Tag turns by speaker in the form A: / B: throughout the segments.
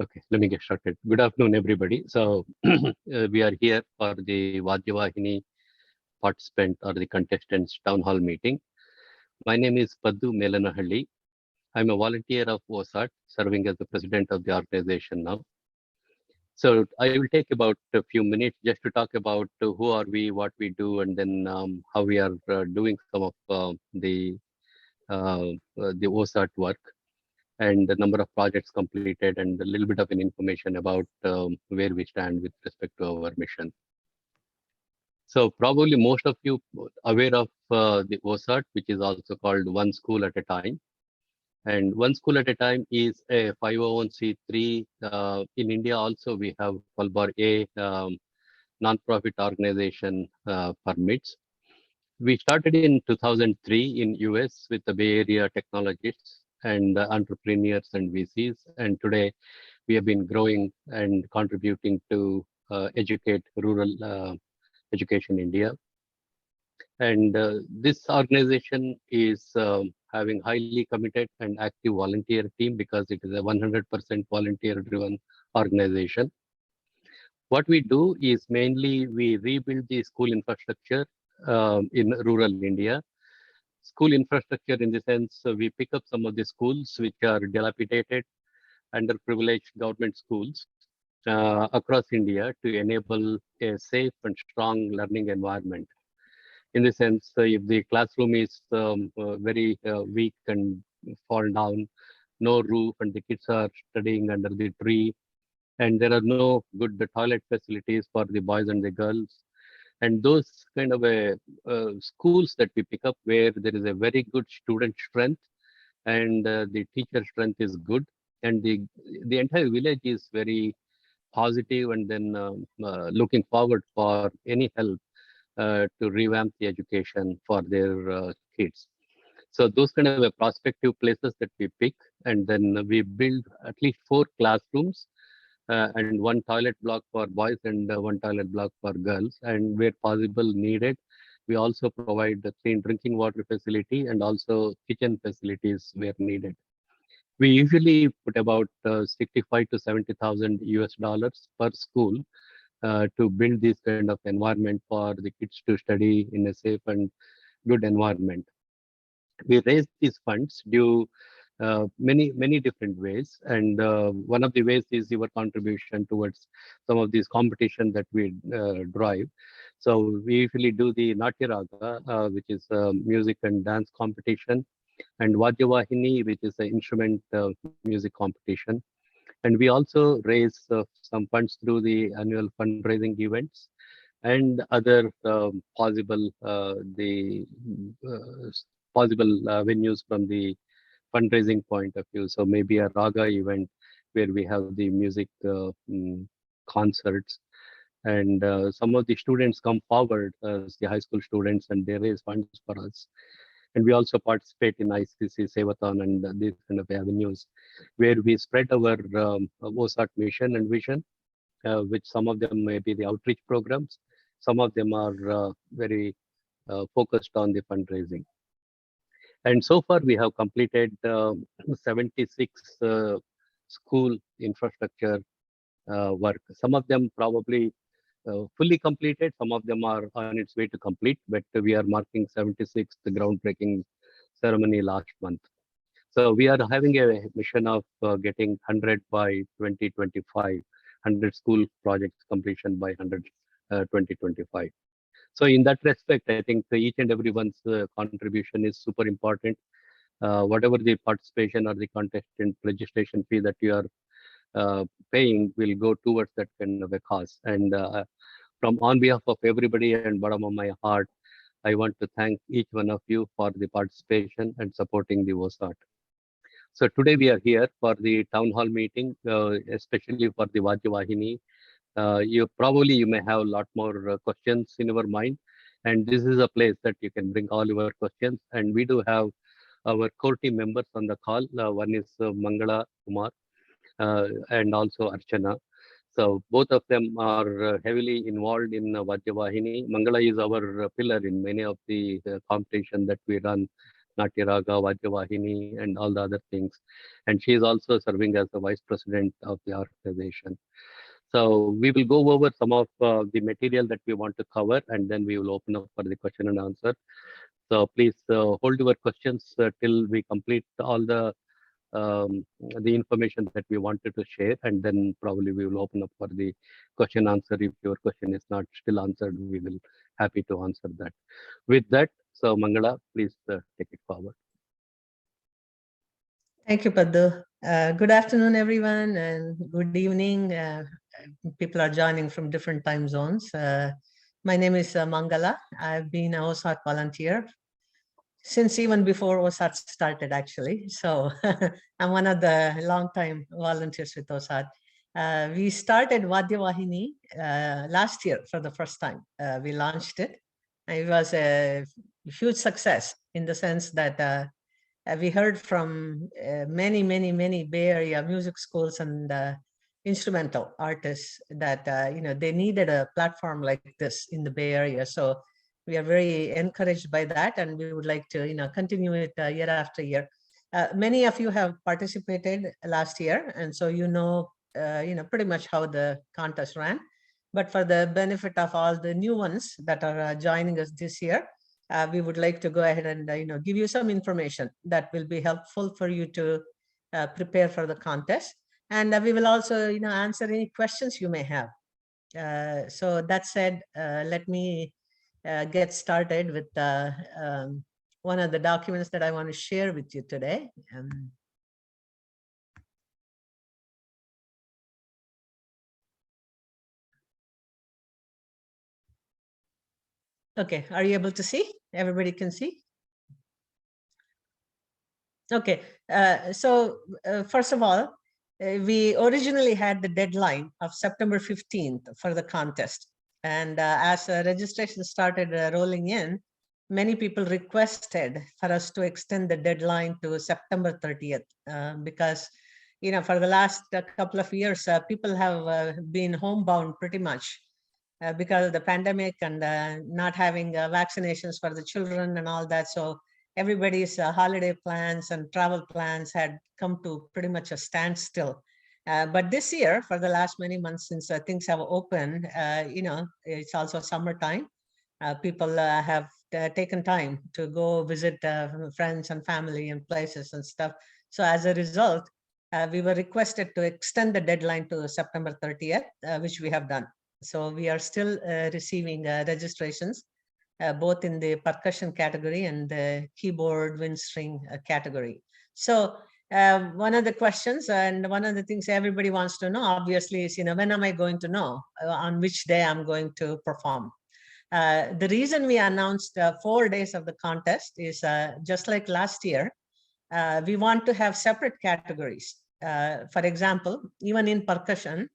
A: Okay, let me get started. Good afternoon, everybody. So we are here for the VaadyaVaahini participant or the contestants town hall meeting. My name is Paddu Melanahalli. I'm a volunteer of OSAT, serving as the president of the organization now. So I will take about a few minutes just to talk about who are we, what we do, and then how we are doing some of the OSAT work, and the number of projects completed, and a little bit of an information about where we stand with respect to our mission. So probably most of you aware of the OSAT, which is also called One School at a Time. And One School at a Time is a 501c3. In India also, we have 12A non-profit organization permits. We started in 2003 in US with the Bay Area technologists and entrepreneurs and VCs. And today we have been growing and contributing to educate rural education in India. And this organization is having highly committed and active volunteer team because it is a 100% volunteer driven organization. What we do is mainly we rebuild the school infrastructure in rural India. School infrastructure in the sense we pick up some of the schools which are dilapidated, underprivileged government schools across India to enable a safe and strong learning environment. In the sense, if the classroom is very weak and fall down, no roof, and the kids are studying under the tree, and there are no good toilet facilities for the boys and the girls, and those kind of schools that we pick up where there is a very good student strength and the teacher strength is good, and the entire village is very positive, and then looking forward for any help to revamp the education for their kids. So those kind of prospective places that we pick, and then we build at least 4 classrooms and 1 toilet block for boys and 1 toilet block for girls, and where possible needed, we also provide the clean drinking water facility and also kitchen facilities where needed. We usually put about 65 to 70,000 US dollars per school to build this kind of environment for the kids to study in a safe and good environment. We raise these funds due many different ways, and one of the ways is your contribution towards some of these competition that we drive. So we usually do the Natya Raga, which is a music and dance competition, and VaadyaVaahini, which is an instrument music competition. And we also raise some funds through the annual fundraising events and other the uh, possible venues from the fundraising point of view. So maybe a raga event where we have the music concerts, and some of the students come forward as the high school students and they raise funds for us. And we also participate in ICC Sevathon and these kind of avenues where we spread our OSAT mission and vision, which some of them may be the outreach programs. Some of them are very focused on the fundraising. And so far, we have completed 76 school infrastructure work. Some of them probably fully completed. Some of them are on its way to complete, but we are marking 76th groundbreaking ceremony last month. So we are having a mission of getting 100 by 2025, 100 school projects completion by 100 2025. So in that respect, I think each and everyone's contribution is super important. Whatever the participation or the contestant registration fee that you are paying will go towards that kind of a cause. And from on behalf of everybody and bottom of my heart, I want to thank each one of you for the participation and supporting the OSAT. So today we are here for the town hall meeting, especially for the VaadyaVaahini. You may have a lot more questions in your mind, and this is a place that you can bring all your questions. And we do have our core team members on the call. One is Mangala Kumar and also Archana. So both of them are heavily involved in VaadyaVaahini. Mangala is our pillar in many of the competition that we run Natya Raga, VaadyaVaahini, and all the other things. And she is also serving as the vice president of the organization. So we will go over some of the material that we want to cover, and then we will open up for the question and answer. So please hold your questions till we complete all the information that we wanted to share, and then probably we will open up for the question answer. If your question is not still answered, we will happy to answer that. With that, so Mangala, please take it forward.
B: Thank you, Paddu. Good afternoon, everyone, and good evening. People are joining from different time zones. My name is Mangala. I've been a OSAT volunteer since even before OSAT started, actually. So I'm one of the long-time volunteers with OSAT. We started VaadyaVaahini last year for the first time. We launched it. It was a huge success in the sense that we heard from many Bay Area music schools and instrumental artists that they needed a platform like this in the Bay Area. So we are very encouraged by that, and we would like to continue it year after year. Many of you have participated last year, and so pretty much how the contest ran. But for the benefit of all the new ones that are joining us this year, we would like to go ahead and give you some information that will be helpful for you to prepare for the contest, and we will also answer any questions you may have. So that said, let me get started with one of the documents that I want to share with you today. Okay, are you able to see? Everybody can see? Okay, so first of all, we originally had the deadline of September 15th for the contest. And as registration started rolling in, many people requested for us to extend the deadline to September 30th because, for the last couple of years, people have been homebound pretty much because of the pandemic and not having vaccinations for the children and all that. So everybody's holiday plans and travel plans had come to pretty much a standstill. But this year, for the last many months since things have opened, it's also summertime. People have taken time to go visit friends and family and places and stuff. So as a result, we were requested to extend the deadline to September 30th, which we have done. So we are still receiving registrations, both in the percussion category and the keyboard wind string category. So one of the questions and one of the things everybody wants to know, obviously, is, when am I going to know on which day I'm going to perform? The reason we announced 4 days of the contest is just like last year, we want to have separate categories. For example, even in percussion,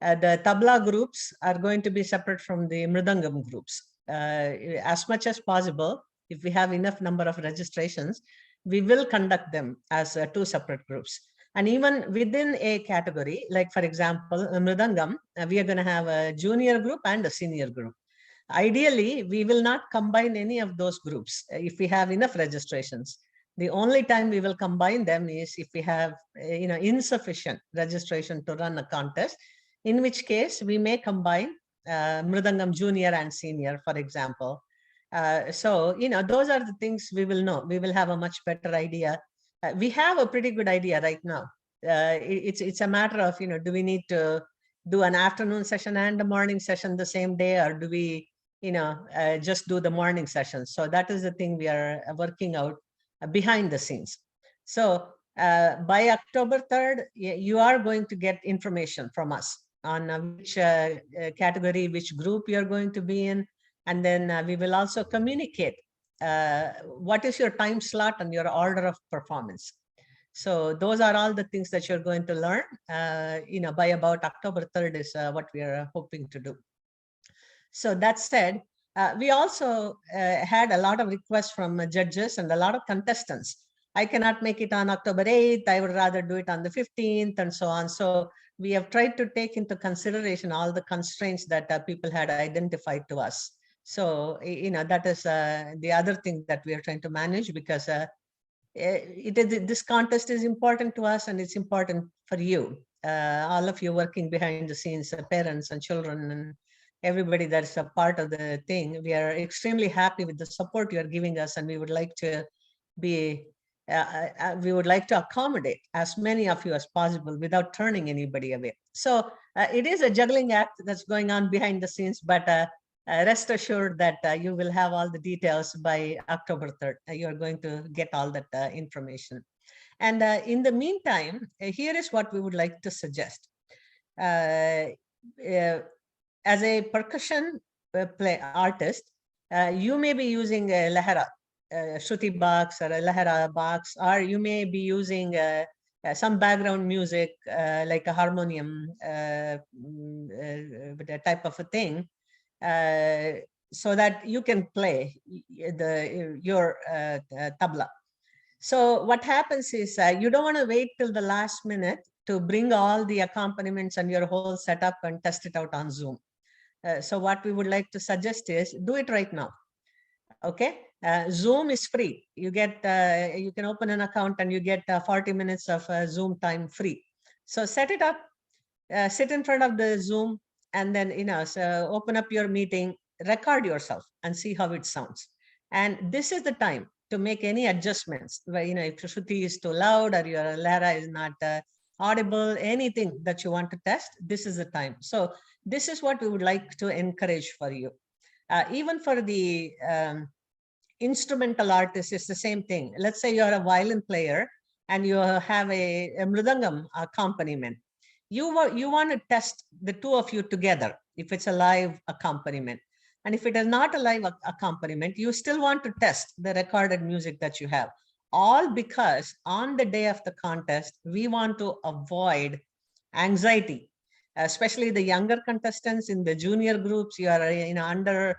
B: the tabla groups are going to be separate from the mridangam groups. As much as possible, if we have enough number of registrations, we will conduct them as 2 separate groups. And even within a category, like for example, mridangam, we are going to have a junior group and a senior group. Ideally, we will not combine any of those groups if we have enough registrations. The only time we will combine them is if we have insufficient registration to run a contest, in which case we may combine mridangam junior and senior, for example. So those are the things we will know. We will have a much better idea. We have a pretty good idea right now. It's a matter of do we need to do an afternoon session and a morning session the same day, or do we just do the morning session? So that is the thing we are working out behind the scenes. So by October 3rd, you are going to get information from us on which category, which group you're going to be in. And then we will also communicate what is your time slot and your order of performance. So those are all the things that you're going to learn, by about October 3rd is what we are hoping to do. So that said, we also had a lot of requests from judges and a lot of contestants. I cannot make it on October 8th. I would rather do it on the 15th and so on. So we have tried to take into consideration all the constraints that people had identified to us. So, that is the other thing that we are trying to manage, because this contest is important to us, and it's important for you, all of you working behind the scenes, parents and children and everybody that's a part of the thing. We are extremely happy with the support you are giving us, and we would like to be we would like to accommodate as many of you as possible without turning anybody away. So it is a juggling act that's going on behind the scenes, but rest assured that you will have all the details by October 3rd. You're going to get all that information. And in the meantime, here is what we would like to suggest. As a percussion play artist, you may be using a Lahara, Shruti box or a Lahara box, or you may be using some background music like a harmonium type of a thing, so that you can play your tabla. So what happens is you don't want to wait till the last minute to bring all the accompaniments and your whole setup and test it out on Zoom. So what we would like to suggest is do it right now. Okay, Zoom is free. You get you can open an account and you get 40 minutes of Zoom time free. So set it up, sit in front of the Zoom, and then so open up your meeting, record yourself, and see how it sounds. And this is the time to make any adjustments. Where if Shruti is too loud or your Lara is not audible, anything that you want to test, this is the time. So this is what we would like to encourage for you. Even for the instrumental artist, it's the same thing. Let's say you're a violin player and you have a mridangam accompaniment. You want to test the two of you together if it's a live accompaniment. And if it is not a live accompaniment, you still want to test the recorded music that you have. All because on the day of the contest, we want to avoid anxiety, especially the younger contestants in the junior groups. You are under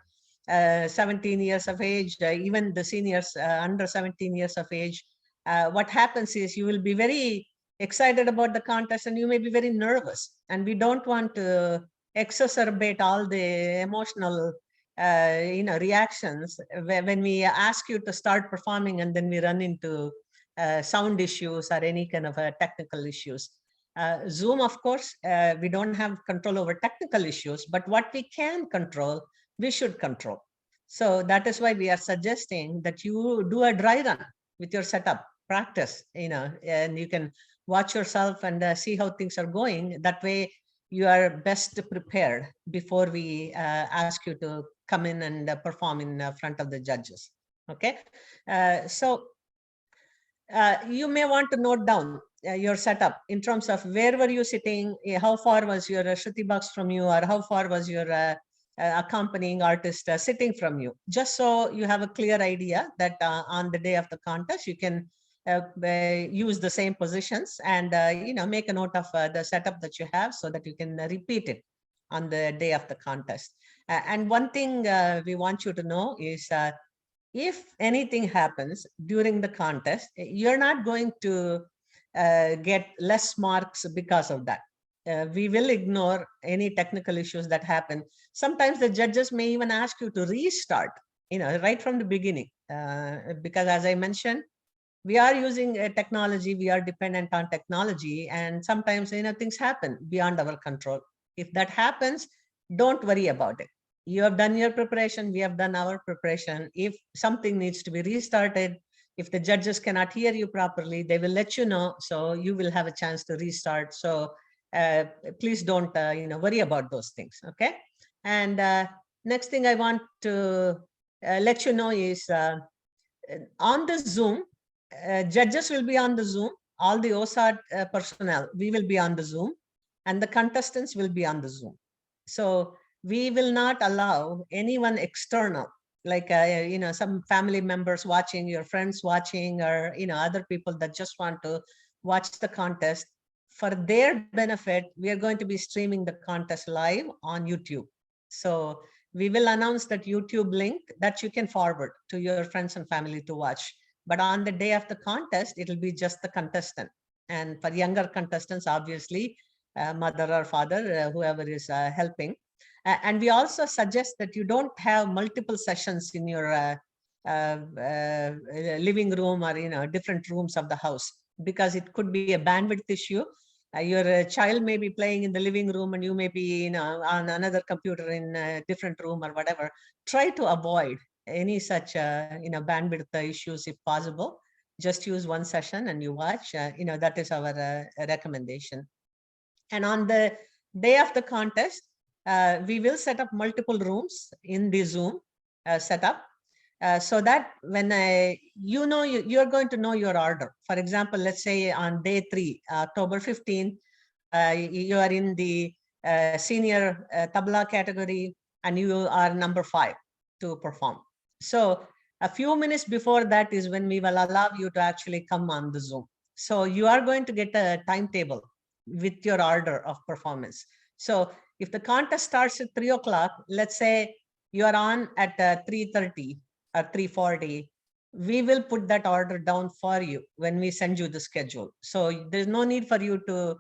B: 17 years of age, even the seniors under 17 years of age. What happens is you will be very excited about the contest and you may be very nervous, and we don't want to exacerbate all the emotional reactions when we ask you to start performing and then we run into sound issues or any kind of technical issues. Zoom, of course, we don't have control over technical issues, but what we can control, we should control. So that is why we are suggesting that you do a dry run with your setup, practice, and you can watch yourself and see how things are going. That way you are best prepared before we ask you to come in and perform in front of the judges. Okay, so you may want to note down your setup in terms of where were you sitting, how far was your Shruti box from you, or how far was your accompanying artist sitting from you, just so you have a clear idea that on the day of the contest you can use the same positions and make a note of the setup that you have so that you can repeat it on the day of the contest. And one thing we want you to know is if anything happens during the contest, you're not going to get less marks because of that. We will ignore any technical issues that happen. Sometimes the judges may even ask you to restart, right from the beginning, because as I mentioned, we are using technology, we are dependent on technology, and sometimes things happen beyond our control. If that happens, don't worry about it. You have done your preparation, we have done our preparation. If something needs to be restarted, if the judges cannot hear you properly, they will let you know, so you will have a chance to restart. So please don't worry about those things. Okay, and next thing I want to let you know is on the Zoom, judges will be on the Zoom, all the OSAD personnel, we will be on the Zoom, and the contestants will be on the Zoom. So we will not allow anyone external, like some family members watching, your friends watching, or other people that just want to watch the contest. For their benefit, we are going to be streaming the contest live on YouTube. So we will announce that YouTube link that you can forward to your friends and family to watch. But on the day of the contest, it'll be just the contestant. And for younger contestants, obviously, mother or father, whoever is helping. And we also suggest that you don't have multiple sessions in your living room or different rooms of the house, because it could be a bandwidth issue. Your child may be playing in the living room and you may be on another computer in a different room or whatever. Try to avoid any such bandwidth issues if possible. Just use one session and you watch. That is our recommendation. And on the day of the contest, we will set up multiple rooms in the Zoom setup, so that when you're going to know your order. For example, let's say on day 3, October 15th, you are in the senior tabla category and you are number 5 to perform. So a few minutes before that is when we will allow you to actually come on the Zoom. So you are going to get a timetable with your order of performance. So if the contest starts at 3 o'clock, let's say you are on at 3:30 or 3:40, we will put that order down for you when we send you the schedule. So there's no need for you to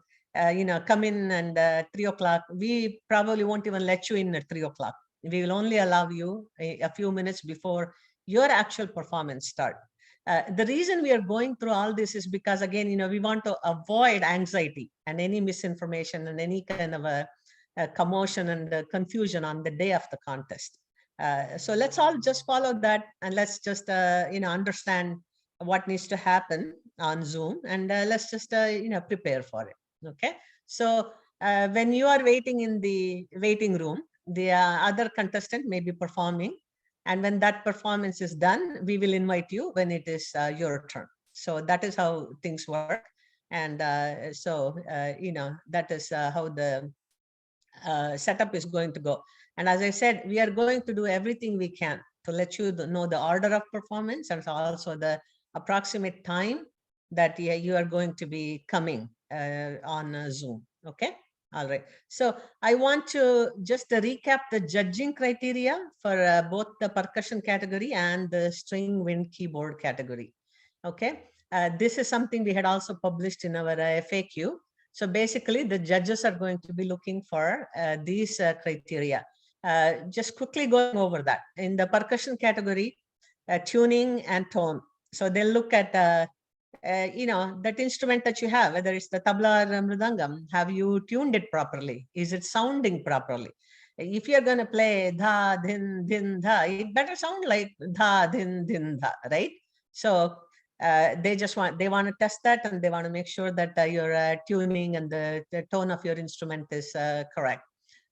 B: come in and 3 o'clock. We probably won't even let you in at 3 o'clock. We will only allow you a few minutes before your actual performance start. The reason we are going through all this is because, again, we want to avoid anxiety and any misinformation and any kind of a commotion and confusion on the day of the contest. So let's all just follow that, and let's just understand what needs to happen on Zoom, and let's just prepare for it. Okay. So when you are waiting in the waiting room, the other contestant may be performing. And when that performance is done, we will invite you when it is your turn. So that is how things work. And that is how the setup is going to go. And as I said, we are going to do everything we can to let you know the order of performance and also the approximate time that you are going to be coming on Zoom. Okay. All right. So I want to just recap the judging criteria for both the percussion category and the string wind keyboard category. Okay. This is something we had also published in our FAQ. So basically, the judges are going to be looking for these criteria. Just quickly going over that. In the percussion category, tuning and tone. So they'll look at that instrument that you have, whether it's the tabla or mridangam, have you tuned it properly? Is it sounding properly? If you're going to play dha, din, din, dha, it better sound like dha, din, dha, right? So they want to test that, and they want to make sure that your tuning and the tone of your instrument is correct.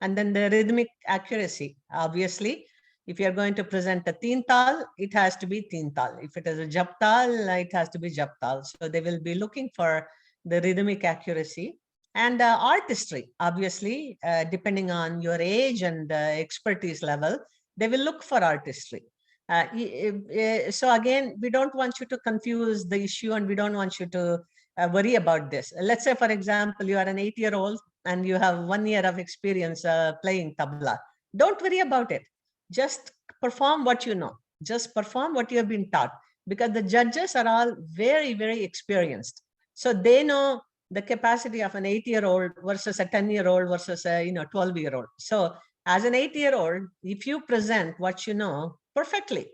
B: And then the rhythmic accuracy, obviously. If you're going to present a tintal, it has to be tintal. If it is a japtal, it has to be japtal. So they will be looking for the rhythmic accuracy and artistry. Obviously, depending on your age and expertise level, they will look for artistry. So again, we don't want you to confuse the issue, and we don't want you to worry about this. Let's say, for example, you are an 8-year-old and you have 1 year of experience playing tabla. Don't worry about it. Just perform what you know. Just perform what you have been taught, because the judges are all very, very experienced. So they know the capacity of an 8-year-old versus a 10-year-old versus a 12-year-old. So as an 8-year-old, if you present what you know perfectly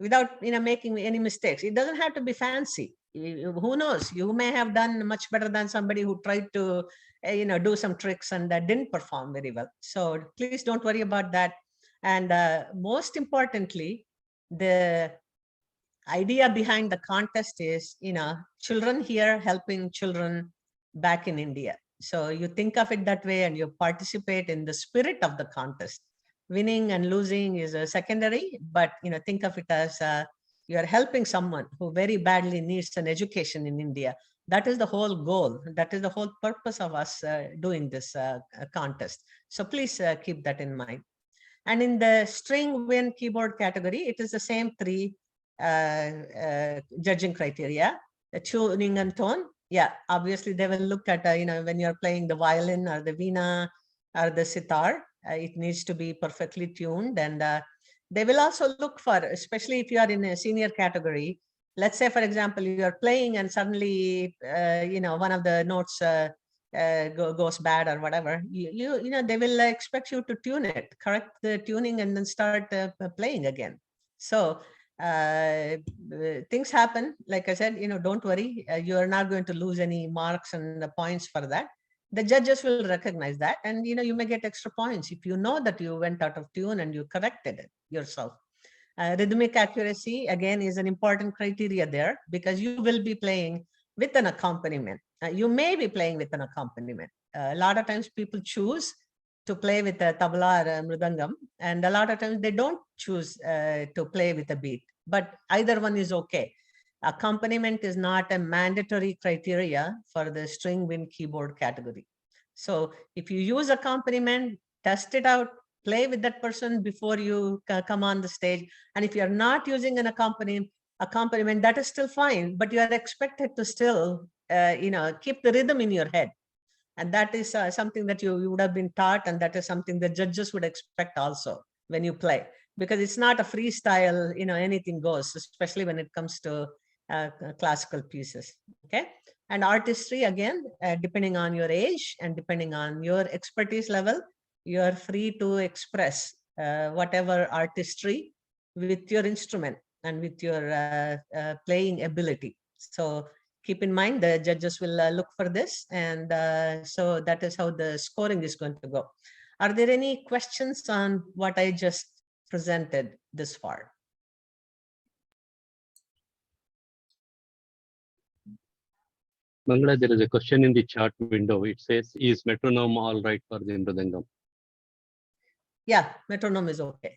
B: without making any mistakes, it doesn't have to be fancy. Who knows? You may have done much better than somebody who tried to do some tricks and didn't perform very well. So please don't worry about that. And most importantly, the idea behind the contest is, children here helping children back in India. So you think of it that way and you participate in the spirit of the contest. Winning and losing is a secondary, but think of it as you are helping someone who very badly needs an education in India. That is the whole goal. That is the whole purpose of us doing this contest. So please keep that in mind. And in the string wind keyboard category, it is the same 3 judging criteria: the tuning and tone. Yeah, obviously they will look at when you're playing the violin or the veena or the sitar, it needs to be perfectly tuned. And they will also look for, especially if you are in a senior category, let's say, for example, you are playing and suddenly one of the notes goes bad or whatever, they will expect you to tune it, correct the tuning, and then start playing again. So Things happen. Like I said, don't worry. You are not going to lose any marks and the points for that. The judges will recognize that, and you may get extra points if you know that you went out of tune and you corrected it yourself. Rhythmic accuracy again is an important criteria there, because you will be playing with an accompaniment. You may be playing with an accompaniment. A lot of times people choose to play with a tabla or a mridangam, and a lot of times they don't choose to play with a beat, but either one is okay. Accompaniment is not a mandatory criteria for the string wind keyboard category. So if you use accompaniment, test it out, play with that person before you come on the stage. And if you're not using an accompaniment, that is still fine, but you are expected to still keep the rhythm in your head. And that is something that you would have been taught, and that is something the judges would expect also when you play, because it's not a freestyle, anything goes, especially when it comes to classical pieces. Okay. And artistry, again, depending on your age and depending on your expertise level, you are free to express whatever artistry with your instrument and with your playing ability. So keep in mind, the judges will look for this, and so that is how the scoring is going to go. Are there any questions on what I just presented this far?
A: Mangala, there is a question in the chat window. It says, is metronome all right for the mridangam?
B: Yeah, metronome is okay.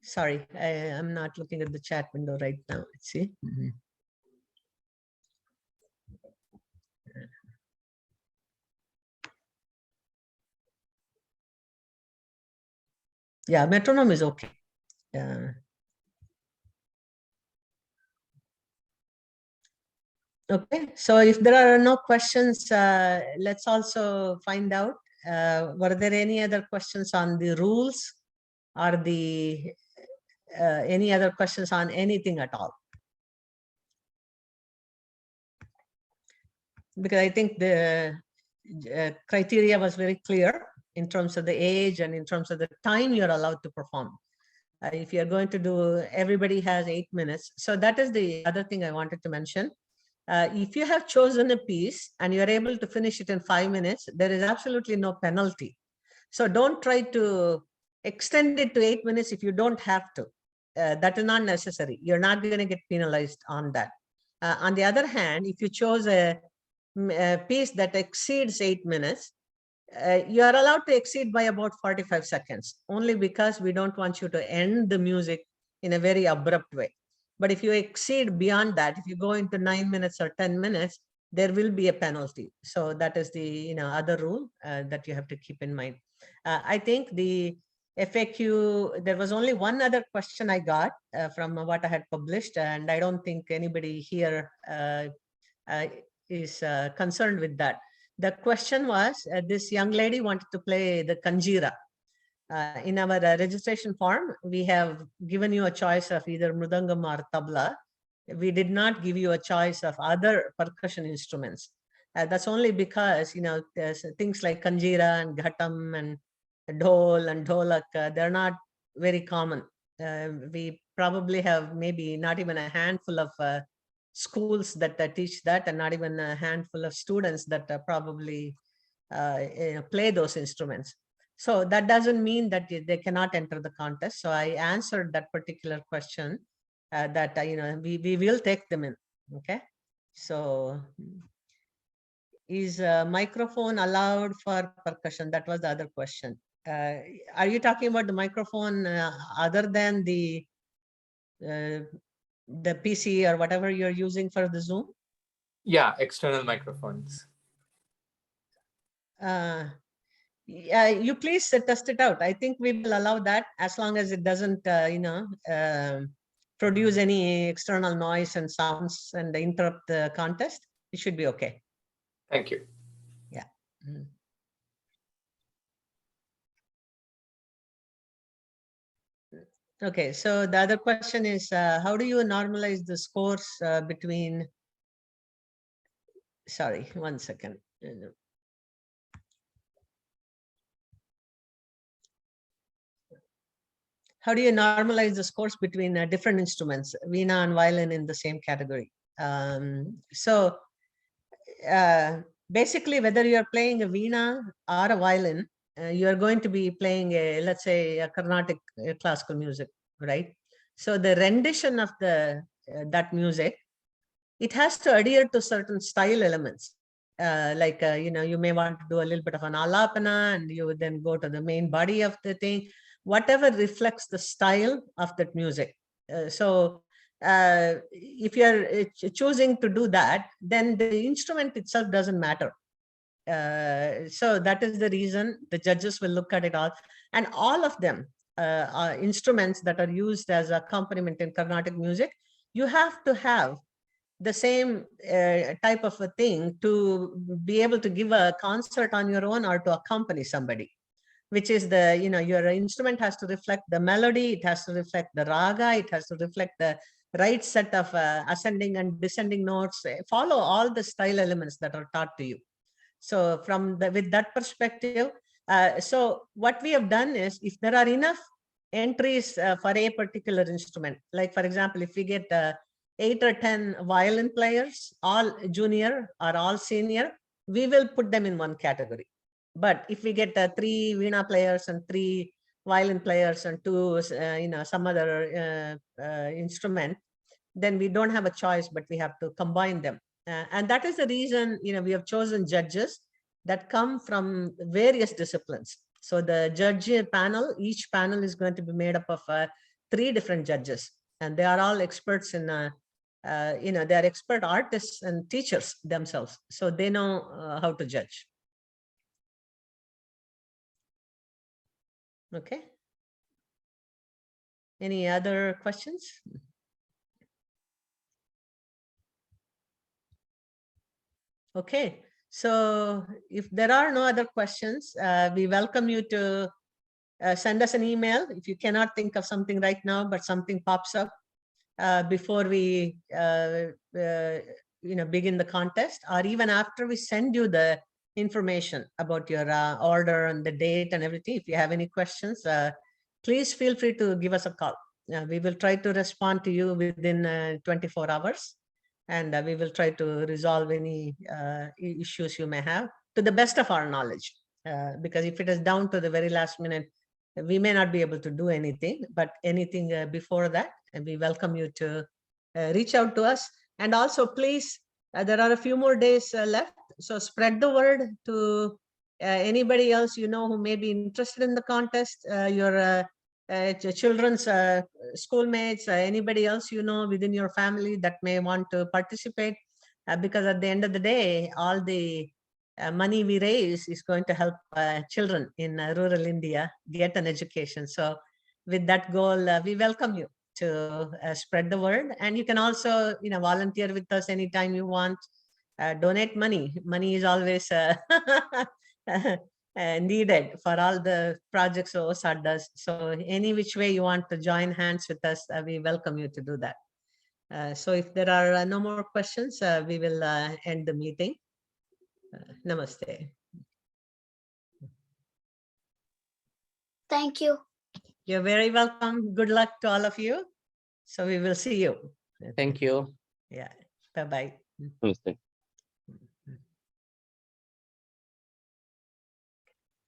B: Sorry, I'm not looking at the chat window right now. Let's see. Yeah, metronome is okay. Okay, so if there are no questions, let's also find out, were there any other questions on the rules, or the any other questions on anything at all? Because I think the criteria was very clear in terms of the age and in terms of the time you're allowed to perform. If you're going to do, everybody has 8 minutes. So that is the other thing I wanted to mention. If you have chosen a piece and you're able to finish it in 5 minutes, there is absolutely no penalty. So don't try to extend it to 8 minutes if you don't have to. That is not necessary. You're not going to get penalized on that. On the other hand, if you chose a piece that exceeds 8 minutes, you are allowed to exceed by about 45 seconds, only because we don't want you to end the music in a very abrupt way. But if you exceed beyond that, if you go into 9 minutes or 10 minutes, there will be a penalty. So that is the other rule that you have to keep in mind. I think the FAQ, there was only one other question I got from what I had published, and I don't think anybody here is concerned with that. The question was, this young lady wanted to play the kanjira. In our registration form, we have given you a choice of either mridangam or tabla. We did not give you a choice of other percussion instruments. That's only because, there's things like kanjira and ghatam and dhol and dholak, they're not very common. We probably have maybe not even a handful of schools that teach that, and not even a handful of students that probably play those instruments. So that doesn't mean that they cannot enter the contest. So I answered that particular question, that we will take them in. Okay, so is a microphone allowed for percussion? That was the other question. Are you talking about the microphone other than the PC or whatever you're using for the Zoom?
C: Yeah, external microphones.
B: Yeah, you please test it out. I think we will allow that, as long as it doesn't, produce any external noise and sounds and interrupt the contest. It should be okay.
C: Thank you.
B: Yeah. Okay, so the other question is, how do you normalize the scores between, sorry, 1 second. how do you normalize the scores between different instruments, veena and violin in the same category? So basically, whether you're playing a veena or a violin, you are going to be playing a, let's say, a Carnatic classical music, right? So the rendition of the that music, it has to adhere to certain style elements. You may want to do a little bit of an alapana, and you would then go to the main body of the thing, whatever reflects the style of that music. If you're choosing to do that, then the instrument itself doesn't matter. So that is the reason the judges will look at it all, and all of them are instruments that are used as accompaniment in Carnatic music. You have to have the same type of a thing to be able to give a concert on your own or to accompany somebody, which is your instrument has to reflect the melody, it has to reflect the raga, it has to reflect the right set of ascending and descending notes, follow all the style elements that are taught to you. So with that perspective, so what we have done is, if there are enough entries for a particular instrument, like for example, if we get 8 or 10 violin players, all junior or all senior, we will put them in one category. But if we get 3 veena players and 3 violin players and 2 some other instrument, then we don't have a choice, but we have to combine them. And that is the reason we have chosen judges that come from various disciplines. So the judge panel, each panel is going to be made up of 3 different judges, and they are all experts in they are expert artists and teachers themselves, so they know how to judge. Okay. Any other questions? Okay, so if there are no other questions, we welcome you to send us an email if you cannot think of something right now, but something pops up before we begin the contest, or even after we send you the information about your order and the date and everything. If you have any questions, please feel free to give us a call. We will try to respond to you within 24 hours. And we will try to resolve any issues you may have to the best of our knowledge. Because if it is down to the very last minute, we may not be able to do anything, but anything before that, and we welcome you to reach out to us. And also, please, there are a few more days left. So spread the word to anybody else who may be interested in the contest, your children's schoolmates, anybody else within your family that may want to participate, because at the end of the day, all the money we raise is going to help children in rural India get an education. So with that goal, we welcome you to spread the word. And you can also volunteer with us anytime you want. Donate money. Money is always needed for all the projects OSAT does. So any which way you want to join hands with us, we welcome you to do that. So if there are no more questions, we will end the meeting. Namaste.
D: Thank you.
B: You're very welcome. Good luck to all of you. So we will see you.
E: Thank you.
B: Yeah. Bye-bye.
A: Namaste.